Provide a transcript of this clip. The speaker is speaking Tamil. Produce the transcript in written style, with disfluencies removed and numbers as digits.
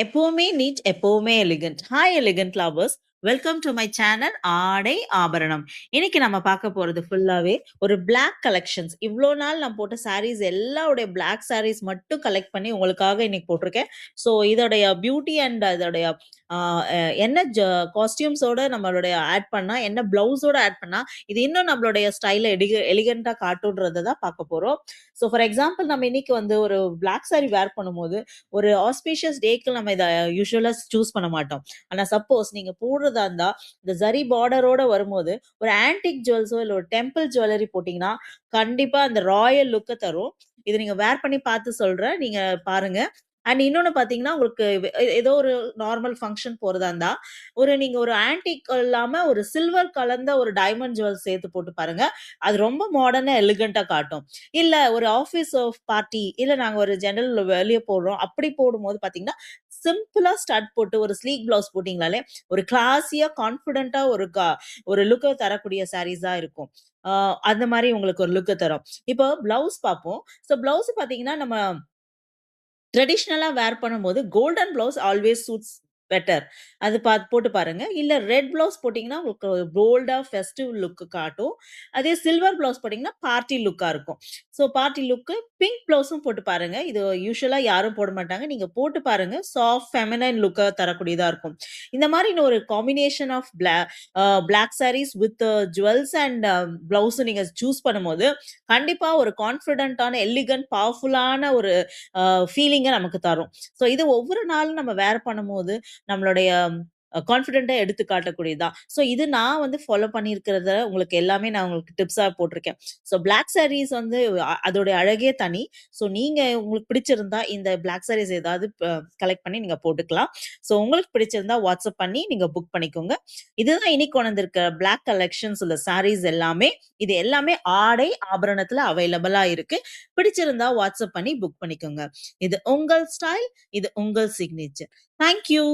எப்பவுமே நீட், எப்பவுமே elegant. Hi elegant lovers. Welcome to my channel ஆடை ஆபரணம். இன்னைக்கு நம்ம பார்க்க போறது ஃபுல்லாவே ஒரு பிளாக் கலெக்ஷன்ஸ். இவ்வளோ நாள் நான் போட்ட சாரீஸ் எல்லாருடைய பிளாக் சாரீஸ் மட்டும் கலெக்ட் பண்ணி உங்களுக்காக இன்னைக்கு போட்டிருக்கேன். ஸோ இதோடைய பியூட்டி அண்ட் இதோடைய என்ன காஸ்டியூம்ஸோட நம்மளுடைய ஆட் பண்ணா, என்ன பிளவுஸோட ஆட் பண்ணா இது இன்னும் நம்மளுடைய ஸ்டைல எலிகண்டா காட்டுன்றதை தான் பார்க்க போறோம். ஸோ ஃபார் எக்ஸாம்பிள் நம்ம இன்னைக்கு வந்து ஒரு பிளாக் சாரி வேர் பண்ணும்போது ஒரு ஆஸ்பீஷியஸ் டேக்கு நம்ம இதை யூஸ்வலா சூஸ் பண்ண மாட்டோம். ஆனா சப்போஸ் நீங்க போடுறதா இருந்தா இந்த ஜரி பார்டரோட வரும்போது ஒரு ஆன்டிக் ஜுவல்ஸோ இல்ல ஒரு டெம்பிள் ஜுவல்லரி போட்டீங்கன்னா கண்டிப்பா அந்த ராயல் லுக்கை தரும். இது நீங்க வேர் பண்ணி பார்த்து சொல்றேன், நீங்க பாருங்க. அண்ட் இன்னொன்னு பாத்தீங்கன்னா உங்களுக்கு ஏதோ ஒரு நார்மல் ஃபங்க்ஷன் போறதா இருந்தா நீங்க ஒரு ஆன்டிக் இல்லாம ஒரு சில்வர் கலந்த ஒரு டைமண்ட் ஜுவல் சேர்த்து போட்டு பாருங்க. அது ரொம்ப மாடர்னா எலிகண்டா காட்டும். இல்ல ஒரு ஆபீஸ் ஆஃப் பார்ட்டி இல்ல நாங்க ஒரு ஜெனரல் வெளிய போடுறோம் அப்படி போடும்போது பாத்தீங்கன்னா சிம்பிளா ஸ்டட் போட்டு ஒரு ஸ்லீக் பிளவுஸ் போட்டீங்களாலே ஒரு கிளாஸியா கான்பிடென்ட்டா ஒரு லுக்க தரக்கூடிய சாரீஸ் தான் இருக்கும். அந்த மாதிரி உங்களுக்கு ஒரு லுக்க தரும். இப்போ பிளவுஸ் பார்ப்போம். ஸோ பிளவுஸ் பாத்தீங்கன்னா நம்ம ட்ரெடிஷ்னலா வேர் பண்ணும்போது golden blouse always suits better. அது போட்டு பாருங்க. இல்ல ரெட் பிளவுஸ் போட்டீங்கன்னா உங்களுக்கு போல்டா ஃபெஸ்டிவ் லுக் காட்டும். அதே சில்வர் பிளவுஸ் போட்டீங்கன்னா பார்ட்டி லுக்கா இருக்கும். ஸோ பார்ட்டி லுக்கு பிங்க் பிளவுஸும் போட்டு பாருங்க. இது யூசுவலா யாரும் போட மாட்டாங்க. நீங்க போட்டு பாருங்க. சாஃப்ட் ஃபெமினைன் லுக்கா தரக்கூடியதா இருக்கும். இந்த மாதிரி ஒரு combination of black saris with jewels and blouse நீங்க சூஸ் பண்ணும்போது கண்டிப்பா ஒரு கான்ஃபிடென்ட்டான எலிகன்ட் பவர்ஃபுல்லான ஒரு ஃபீலிங்கை நமக்கு தரும். ஸோ இது ஒவ்வொரு நாளும் நம்ம வேர் பண்ணும்போது நம்மளுடைய கான்ஃபிடென்ட்டா எடுத்து காட்டக்கூடியதுதான். ஸோ இது நான் வந்து ஃபாலோ பண்ணியிருக்கிறத உங்களுக்கு எல்லாமே நான் உங்களுக்கு டிப்ஸா போட்டிருக்கேன். ஸோ பிளாக் சாரீஸ் வந்து அதோட அழகே தனி. ஸோ நீங்க உங்களுக்கு பிடிச்சிருந்தா இந்த பிளாக் சாரீஸ் ஏதாவது கலெக்ட் பண்ணி நீங்க போட்டுக்கலாம். ஸோ உங்களுக்கு பிடிச்சிருந்தா வாட்ஸ்அப் பண்ணி நீங்க புக் பண்ணிக்கோங்க. இதுதான் இன்னைக்கு கொண்டு வந்திருக்க பிளாக் கலெக்ஷன்ஸ் உள்ள சாரீஸ் எல்லாமே. இது எல்லாமே ஆடை ஆபரணத்துல அவைலபிளா இருக்கு. பிடிச்சிருந்தா வாட்ஸ்அப் பண்ணி புக் பண்ணிக்கோங்க. இது உங்கள் ஸ்டைல், இது உங்கள் சிக்னேச்சர். Thank you.